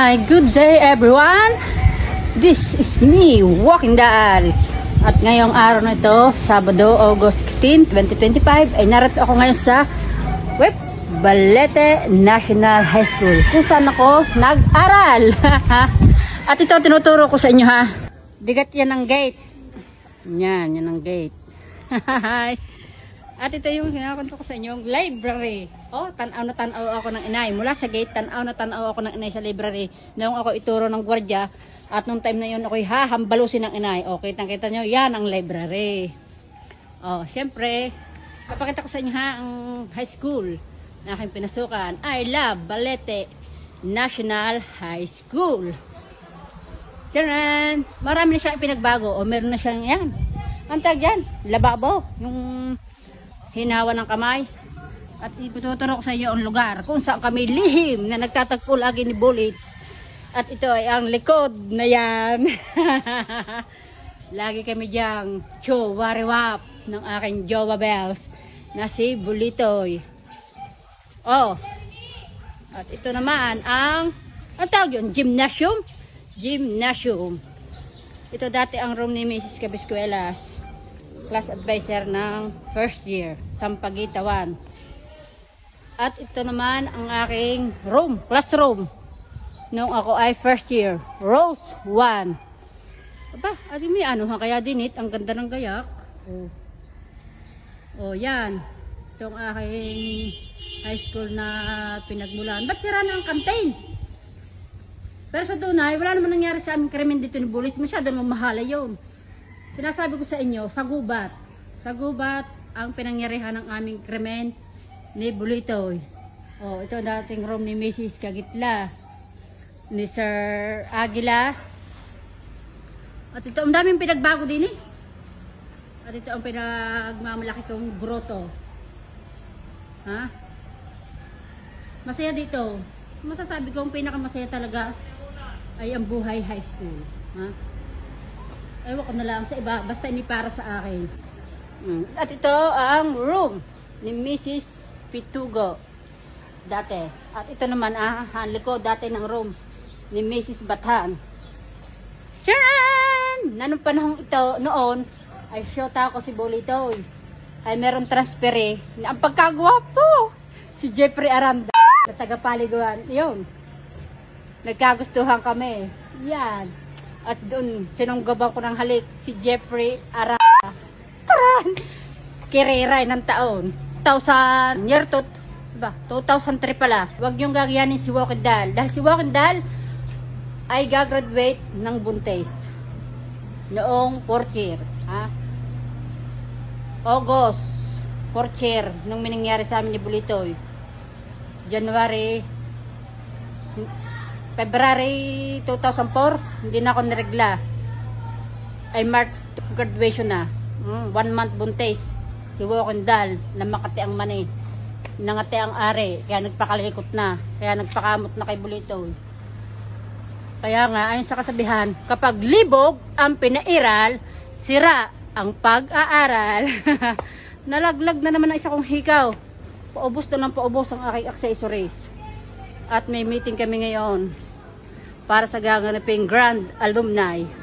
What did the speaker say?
Hi, good day everyone. This is me, Walking Dal. At ngayong araw na ito, Sabado, August 16, 2025, ay narito ako ngayon sa Balete National High School, kung saan ako nag-aral. At ito, tinuturo ko sa inyo ha. Bigat yan ang gate. Yan ang gate. At ito yung kinakwento ko sa inyo, yung library. Tanaw na tanaw ako ng inay. Mula sa gate, tanaw na tanaw ako ng inay sa library. Noong ako ituro ng gwardiya, at nung time na yun, ako'y hahambalusin ng inay. Kitang-kita nyo, yan ang library. Siyempre, papakita ko sa inyo ha, ang high school na aking pinasukan. I love Balete National High School. Tiyanan! Marami na siyang pinagbago. Meron na siyang yan. Ang tag yan, lababo. Yung hinawa ng kamay. At ituturo ko sa inyo ang lugar kung saan kami lihim na nagtatagpo lagi ni Bullets. At ito ay ang likod na yan. Lagi kami diyang wariwap ng aking Jowa Bells na si Bulitoy. At ito naman ang tawag yun, gymnasium. Ito dati ang room ni Mrs. Cabiscuelas, class advisor ng first year, Sampaguita 1. At ito naman ang aking room, classroom, nung ako ay first year, Rose 1. At may kaya dinit, ang ganda ng gayak. Yan. Itong aking high school na pinagmulan. Ba't sira na ang canteen? Pero sa tunay, wala naman nangyari sa aming krimen dito ni Bullets. Masyadong mamahala yun. Sinasabi ko sa inyo, sa gubat ang pinangyarihan ng aming krimen ni Bulitoy. Ito dating room ni Mrs. Kagitla, ni Sir Aguila. At ito, ang daming pinagbago din eh. At ito ang pinagmamalaki kong grotto. Masaya dito. Masasabi ko ang pinakamasaya talaga ay ang buhay high school. Ewan ko na lang sa iba, basta ini para sa akin. At ito ang room ni Mrs. Pitugo dati. At ito naman ang likod dati ng room ni Mrs. Bathan. Charan! Nanong panahon ito noon ay shota ko si Bulitoy. Ay meron transfere na ang pagkagwapo si Jeffrey Aranda na taga-paliguan. Yun. Nagkagustuhan kami. Yan. At doon, sinunggaban ko ng halik si Jeffrey Aranda. Taran! Kiriray ng taon. 2003 pala. Huwag niyong gagayanin si Walking Dal. Dahil si Walking Dal ay gagraduate ng Buntes. Noong 4th year. August 4th year nung minangyari sa amin ni Bulitoy. February 2004, hindi na ako niregla. Ay March graduation na. 1 month buntes. Si Walking Dal na makati ang mani. Nangati ang ari. Kaya nagpakalikot na. Kaya nagpakamot na kay Bulitoy. Kaya nga, ayon sa kasabihan, kapag libog ang pinairal, sira ang pag-aaral. Nalaglag na naman ang isa kong hikaw. Paubos na lang paubos ang aking accessories. At may meeting kami ngayon para sa gaganaping Grand Alumni.